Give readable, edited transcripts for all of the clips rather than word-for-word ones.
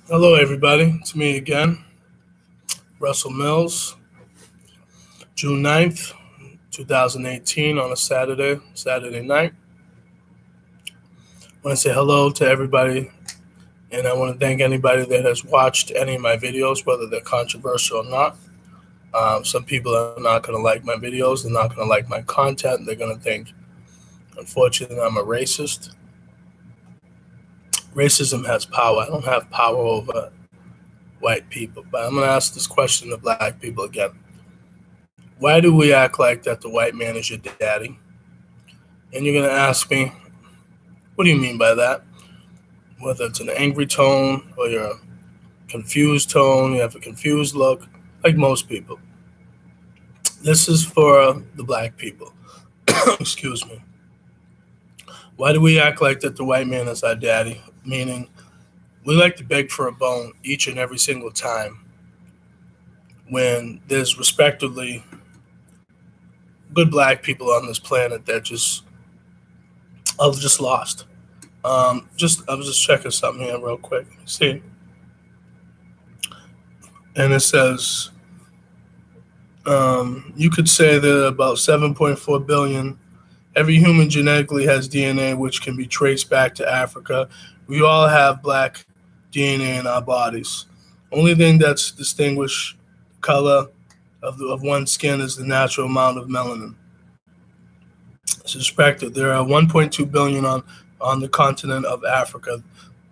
Hello, everybody. It's me again, Russell Mills, June 9th, 2018, on a Saturday night. I want to say hello to everybody, and I want to thank anybody that has watched any of my videos, whether they're controversial or not. Some people are not going to like my videos. They're not going to like my content. They're going to think, unfortunately, I'm a racist. Racism has power. I don't have power over white people. But I'm going to ask this question to black people again. Why do we act like that the white man is your daddy? And you're going to ask me, what do you mean by that? Whether it's an angry tone or you're a confused tone, you have a confused look, like most people. This is for the black people. Excuse me. Why do we act like that the white man is our daddy? Meaning, we like to beg for a bone each and every single time when there's respectively good black people on this planet that I've just lost. I was just checking something here real quick. See, and it says you could say that about 7.4 billion. Every human genetically has DNA which can be traced back to Africa. We all have black DNA in our bodies. Only thing that's distinguished color of one's skin is the natural amount of melanin. Suspected there are 1.2 billion on the continent of Africa,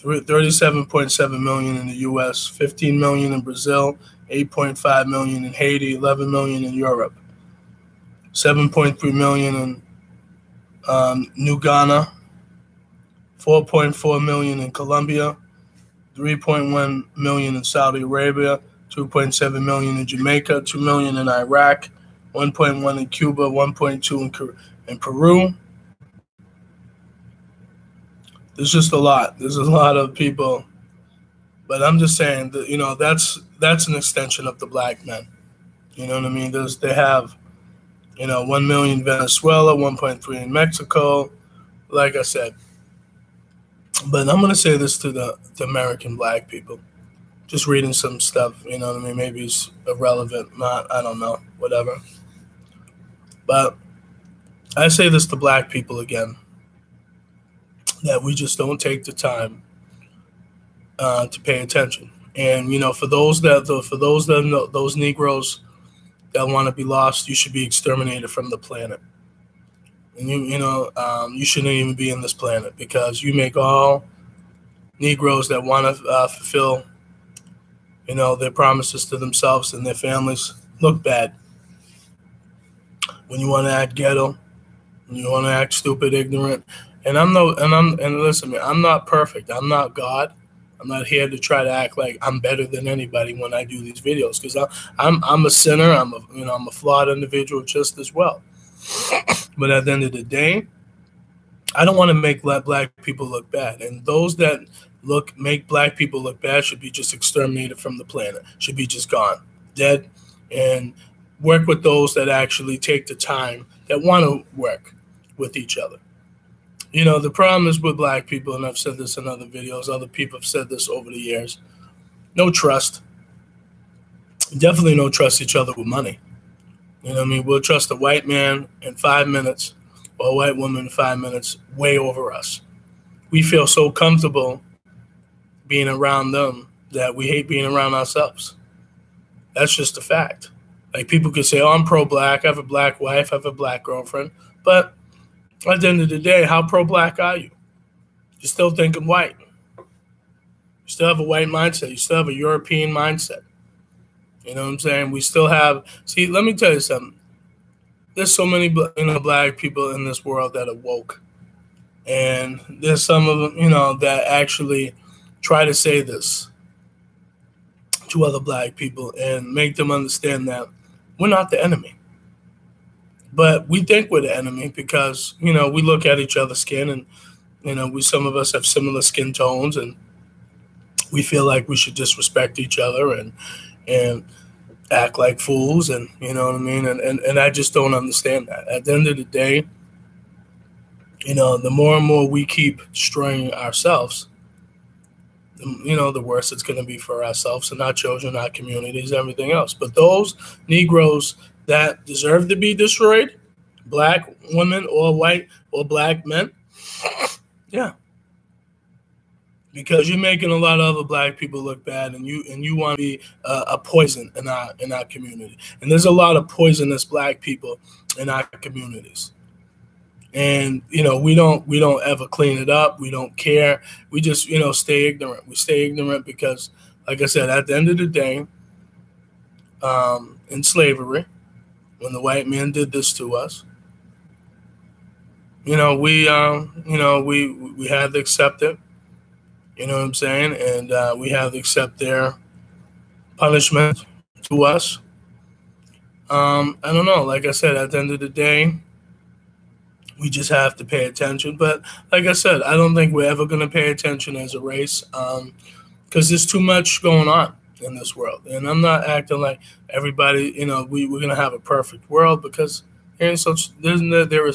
37.7 million in the U.S., 15 million in Brazil, 8.5 million in Haiti, 11 million in Europe, 7.3 million in New Ghana, 4.4 million in Colombia, 3.1 million in Saudi Arabia, 2.7 million in Jamaica, 2 million in Iraq, 1.1 in Cuba, 1.2 in Peru. There's just a lot. There's a lot of people, but I'm just saying that that's an extension of the black men. You know what I mean? They have 1 million in Venezuela, 1.3 in Mexico. Like I said, but I'm gonna say this to the American black people. Just reading some stuff, you know what I mean? Maybe it's irrelevant, not, I don't know, whatever. But I say this to black people again, that we just don't take the time to pay attention. And for those those Negroes that want to be lost, you should be exterminated from the planet. And you shouldn't even be in this planet because you make all Negroes that want to fulfill their promises to themselves and their families look bad. When you want to act ghetto, when you want to act stupid, ignorant, and listen to me, I'm not perfect. I'm not God. I'm not here to try to act like I'm better than anybody when I do these videos because I'm a sinner. I'm a flawed individual just as well. But at the end of the day, I don't want to make black people look bad, and those that make black people look bad should be just exterminated from the planet. Should be just gone, dead, and work with those that actually take the time that want to work with each other. The problem is with black people, and I've said this in other videos, other people have said this over the years, no trust. Definitely no trust each other with money. We'll trust a white man in 5 minutes or a white woman in 5 minutes way over us. We feel so comfortable being around them that we hate being around ourselves. That's just a fact. Like people could say, oh, I'm pro-black, I have a black wife, I have a black girlfriend, but at the end of the day, how pro-black are you? You're still thinking white. You still have a white mindset. You still have a European mindset. You know what I'm saying? We still have, see, let me tell you something. There's so many black people in this world that are woke. And there's some of them, that actually try to say this to other black people and make them understand that we're not the enemy. But we think we're the enemy because, we look at each other's skin and, some of us have similar skin tones and we feel like we should disrespect each other and act like fools and, you know what I mean? And I just don't understand that. At the end of the day, the more and more we keep destroying ourselves, the worse it's going to be for ourselves and our children, our communities, everything else. But those Negroes that deserve to be destroyed, black women or white or black men, yeah, because you're making a lot of other black people look bad, and you want to be a poison in our community. And there's a lot of poisonous black people in our communities. And we don't ever clean it up. We don't care. We just stay ignorant. We stay ignorant because, like I said, at the end of the day, in slavery, when the white man did this to us, we had to accept it. You know what I'm saying? And we have to accept their punishment to us. I don't know. Like I said, at the end of the day, we just have to pay attention. But like I said, I don't think we're ever going to pay attention as a race because there's too much going on in this world. And I'm not acting like everybody, we're going to have a perfect world, because there is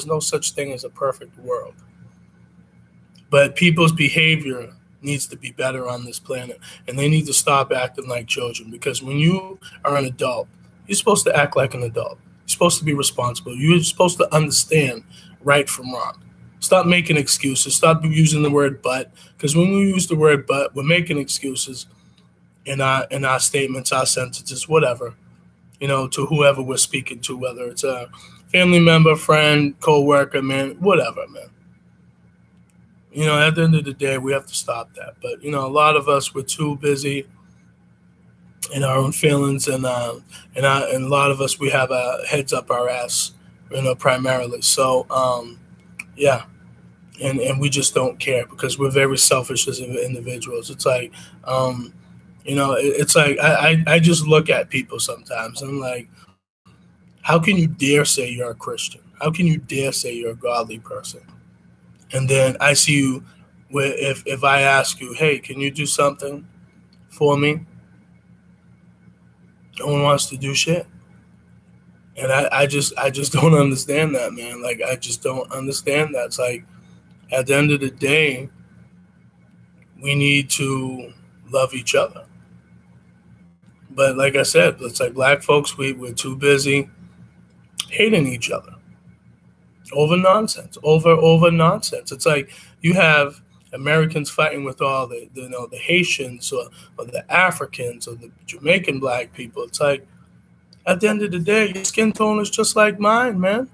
no such thing as a perfect world. But people's behavior needs to be better on this planet, and they need to stop acting like children, because when you are an adult, you're supposed to act like an adult. You're supposed to be responsible. You're supposed to understand right from wrong. Stop making excuses. Stop using the word but, because when we use the word but, we're making excuses in our statements, our sentences, whatever, to whoever we're speaking to, whether it's a family member, friend, co-worker, man, whatever, man. At the end of the day, we have to stop that. But, a lot of us, we're too busy in our own feelings, and a lot of us, we have our heads up our ass, primarily. So, yeah, and we just don't care, because we're very selfish as individuals. It's like, it's like I just look at people sometimes, and I'm like, how can you dare say you're a Christian? How can you dare say you're a godly person? And then I see you, where if I ask you, hey, can you do something for me? No one wants to do shit. And I just don't understand that, man. Like, I just don't understand that. It's like, at the end of the day, we need to love each other. But like I said, it's like black folks, we're too busy hating each other. Over nonsense, over nonsense. It's like you have Americans fighting with all the Haitians or the Africans or the Jamaican black people. It's like, at the end of the day, your skin tone is just like mine, man.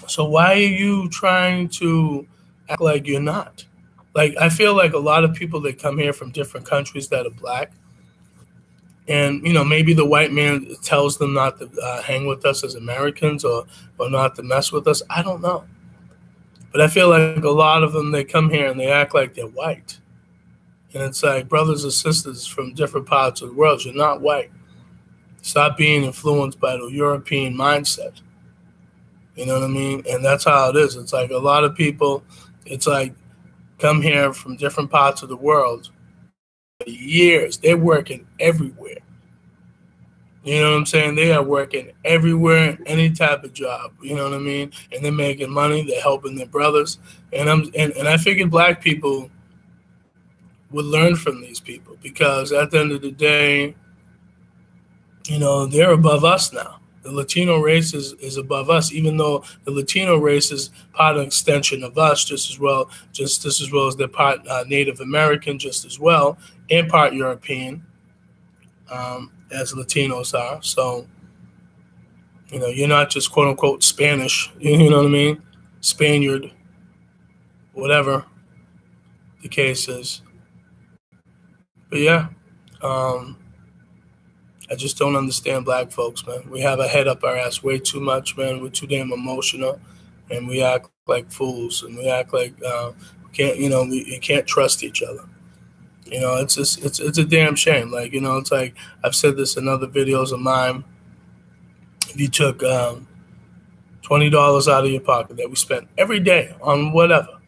So why are you trying to act like you're not? Like, I feel like a lot of people that come here from different countries that are black, and, maybe the white man tells them not to hang with us as Americans or not to mess with us. I don't know. But I feel like a lot of them, they come here and they act like they're white. And it's like, brothers and sisters from different parts of the world, you're not white. Stop being influenced by the European mindset. You know what I mean? And that's how it is. It's like a lot of people, it's like, come here from different parts of the world. Years, they're working everywhere. You know what I'm saying? They are working everywhere, any type of job. You know what I mean? And they're making money. They're helping their brothers. And I figured black people would learn from these people, because at the end of the day, they're above us now. The Latino race is above us, even though the Latino race is part of an extension of us, just as well as they're part Native American, just as well, and part European, as Latinos are. So, you're not just quote unquote Spanish, you know what I mean? Spaniard, whatever the case is. But yeah, I just don't understand black folks, man. We have a head up our ass way too much, man. We're too damn emotional, and we act like fools, and we act like we can't trust each other. It's a damn shame. Like, it's like, I've said this in other videos of mine. If you took $20 out of your pocket that we spent every day on whatever,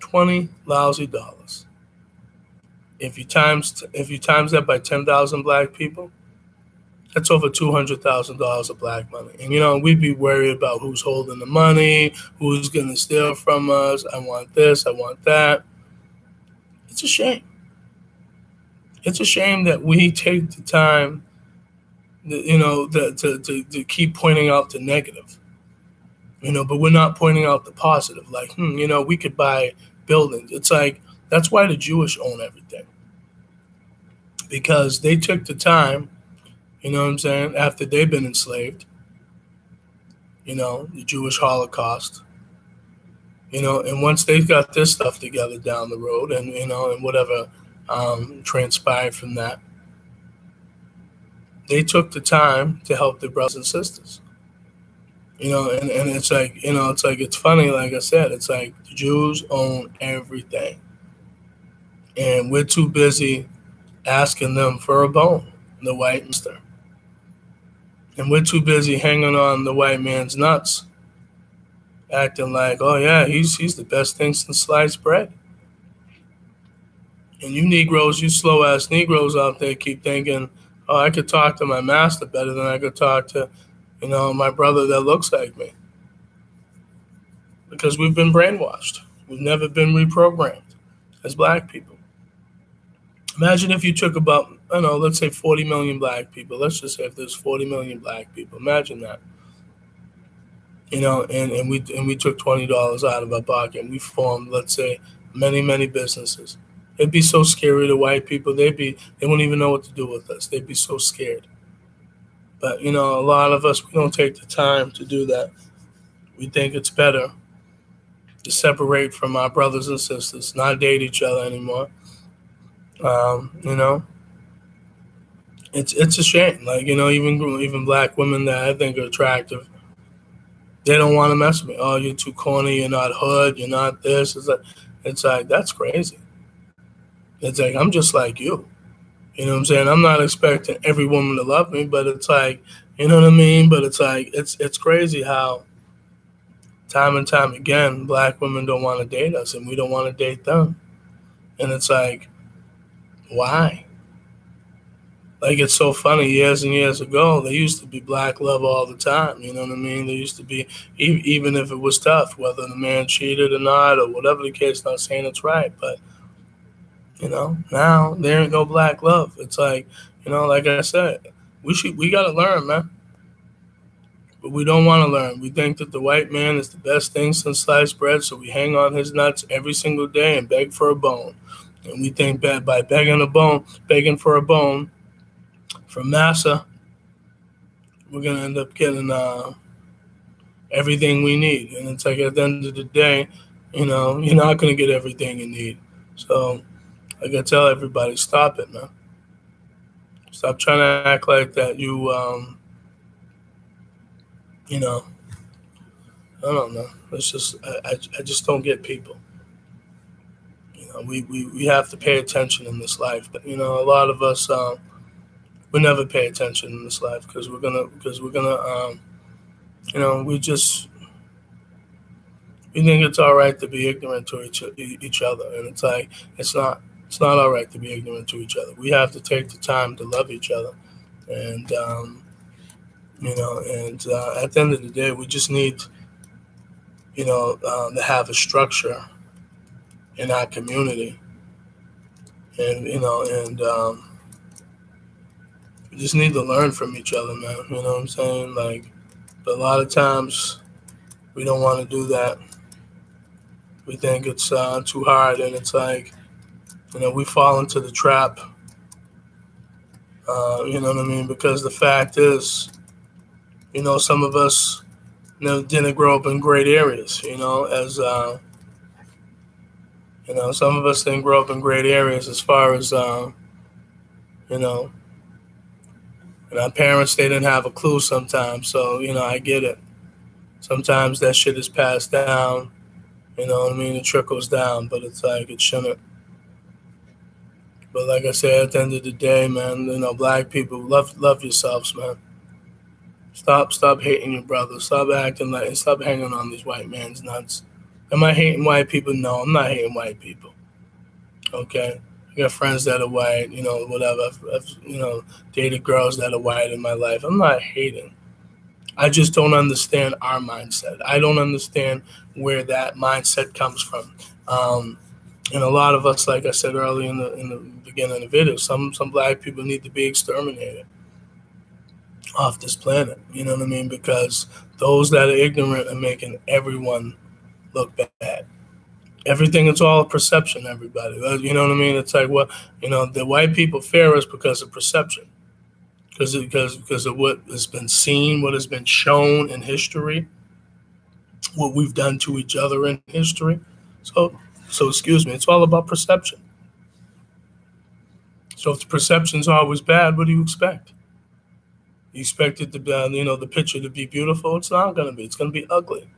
$20 lousy dollars. If you times that by 10,000 black people, that's over $200,000 of black money. And we'd be worried about who's holding the money, who's gonna steal from us. I want this, I want that. It's a shame. It's a shame that we take the time, to keep pointing out the negative, but we're not pointing out the positive. Like, we could buy buildings. It's like, that's why the Jewish own everything. Because they took the time, after they've been enslaved, the Jewish Holocaust, and once they've got this stuff together down the road and whatever transpired from that, they took the time to help their brothers and sisters. And it's like, it's funny, like I said, it's like the Jews own everything. And we're too busy asking them for a bone, the white mister. And we're too busy hanging on the white man's nuts, acting like, oh yeah, he's the best thing since sliced bread. And you Negroes, you slow-ass Negroes out there keep thinking, oh, I could talk to my master better than I could talk to, my brother that looks like me. Because we've been brainwashed. We've never been reprogrammed as black people. Imagine if you took about, let's say 40 million black people. Let's just say if there's 40 million black people. Imagine that. And we took $20 out of our pocket and we formed, let's say, many, many businesses. It'd be so scary to white people. They wouldn't even know what to do with us. They'd be so scared. But, a lot of us, we don't take the time to do that. We think it's better to separate from our brothers and sisters, not date each other anymore. It's a shame. Like, even black women that I think are attractive, they don't want to mess with me. Oh, you're too corny. You're not hood. You're not this. It's like that's crazy. It's like, I'm just like you. You know what I'm saying? I'm not expecting every woman to love me, but it's like, you know what I mean? But it's like, it's crazy how time and time again, black women don't want to date us and we don't want to date them. And it's like, why? Like, it's so funny. Years and years ago, there used to be black love all the time. You know what I mean? There used to be, even if it was tough, whether the man cheated or not, or whatever the case, not saying it's right, but now there ain't no black love. It's like, like I said, we got to learn, man. But we don't want to learn. We think that the white man is the best thing since sliced bread, so we hang on his nuts every single day and beg for a bone. And we think that by begging for a bone from massa, we're going to end up getting everything we need. And it's like, at the end of the day, you're not going to get everything you need. So I gotta tell everybody, stop it, man. Stop trying to act like that you, I don't know. It's just, I just don't get people. We have to pay attention in this life. But, a lot of us, we never pay attention in this life because we're gonna, we think it's all right to be ignorant to each other. And it's like, it's not all right to be ignorant to each other. We have to take the time to love each other. And, at the end of the day, we just need, to have a structure in our community. And, we just need to learn from each other, man. You know what I'm saying? Like, but a lot of times we don't want to do that. We think it's too hard, and it's like, we fall into the trap, you know what I mean? Because the fact is, some of us didn't grow up in great areas, some of us didn't grow up in great areas as far as, and our parents, they didn't have a clue sometimes. So, I get it. Sometimes that shit is passed down, it trickles down, but it's like, it shouldn't. But like I said, at the end of the day, man, black people, love yourselves, man. Stop hating your brother. Stop acting like, and stop hanging on these white man's nuts. Am I hating white people? No, I'm not hating white people. Okay? I got friends that are white, whatever. I've dated girls that are white in my life. I'm not hating. I just don't understand our mindset. I don't understand where that mindset comes from. And a lot of us, like I said earlier in the beginning of the video, some black people need to be exterminated off this planet. You know what I mean? Because those that are ignorant are making everyone look bad. Everything, it's all a perception, everybody. You know what I mean? It's like, well, you know, the white people fear us because of perception. Because of what has been seen, what has been shown in history, what we've done to each other in history. So excuse me, it's all about perception. So if the perception's always bad, what do you expect? You expect it to be, the picture to be beautiful? It's not going to be. It's going to be ugly.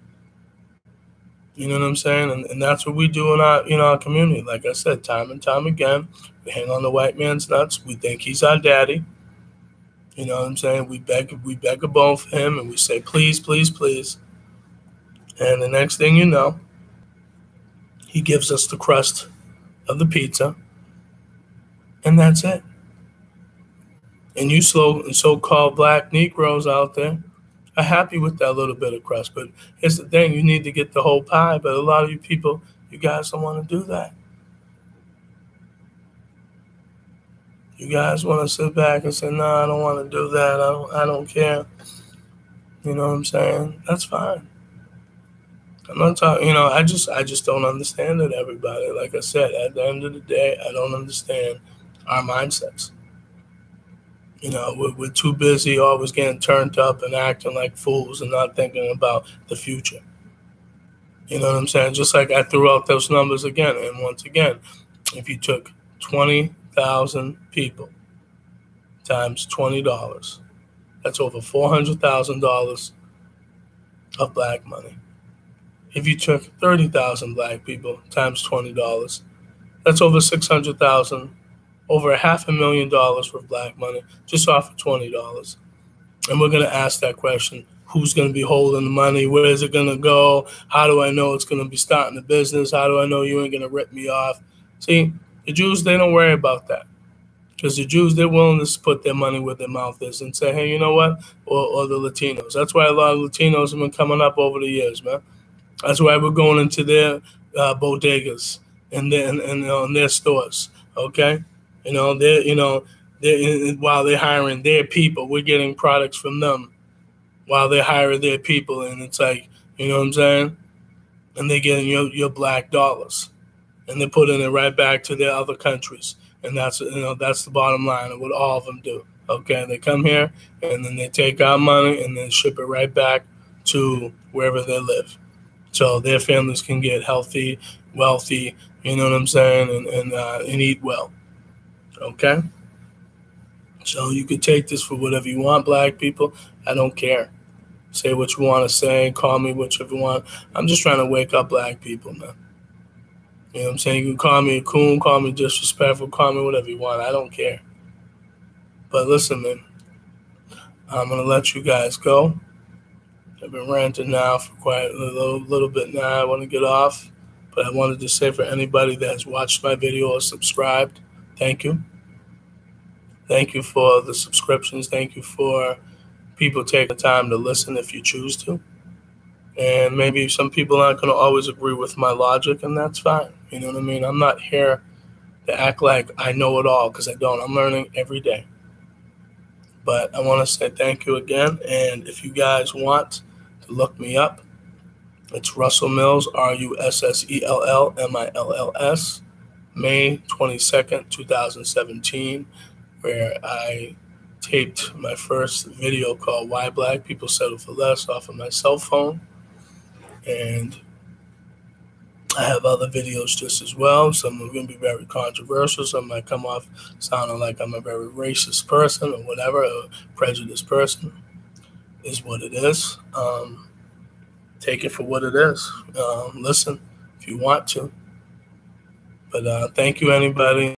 You know what I'm saying? And that's what we do in our community. Like I said, time and time again, we hang on the white man's nuts. We think he's our daddy. You know what I'm saying? We beg a bone for him, and we say, please, please, please. And the next thing you know, he gives us the crust of the pizza, and that's it. And you so-called black Negroes out there are happy with that little bit of crust. But here's the thing, you need to get the whole pie. But a lot of you people, you guys don't want to do that. You guys want to sit back and say, no, I don't want to do that. I don't care. You know what I'm saying? That's fine. I'm not talking, I just don't understand it, everybody. Like I said, at the end of the day, I don't understand our mindsets. We're too busy always getting turned up and acting like fools and not thinking about the future. You know what I'm saying? Just like I threw out those numbers again. And once again, if you took 20,000 people times $20, that's over $400,000 of black money. If you took 30,000 black people times $20, that's over $600,000, over $500,000 for black money, just off of $20. And we're going to ask that question: who's going to be holding the money? Where is it going to go? How do I know it's going to be starting a business? How do I know you ain't going to rip me off? See, the Jews, they don't worry about that. Because the Jews, they're willing to put their money where their mouth is and say, hey, you know what? Or the Latinos. That's why a lot of Latinos have been coming up over the years, man. That's why we're going into their bodegas and their stores, okay? While they're hiring their people, we're getting products from them while they're hiring their people. And it's like, you know what I'm saying? And they're getting your black dollars. And they're putting it right back to their other countries. And that's the bottom line of what all of them do. Okay, they come here and then they take our money and then ship it right back to wherever they live. So their families can get healthy, wealthy, you know what I'm saying, and eat well. Okay? So you could take this for whatever you want, black people. I don't care. Say what you want to say, call me whichever you want. I'm just trying to wake up black people, man. You know what I'm saying? You can call me a coon, call me disrespectful, call me whatever you want. I don't care. But listen, man, I'm going to let you guys go. I've been ranting now for quite a little bit now. I want to get off. But I wanted to say, for anybody that has watched my video or subscribed, thank you. Thank you for the subscriptions. Thank you for people taking the time to listen if you choose to. And maybe some people aren't going to always agree with my logic, and that's fine. You know what I mean? I'm not here to act like I know it all, because I don't. I'm learning every day. But I want to say thank you again. And if you guys want to look me up, it's Russell Mills, RussellMills, May 22nd, 2017, where I taped my first video called Why Black People Settle for Less off of my cell phone. And I have other videos just as well. Some are going to be very controversial. Some might come off sounding like I'm a very racist person or whatever, a prejudiced person. Is what it is. Take it for what it is. Listen if you want to. But thank you, anybody.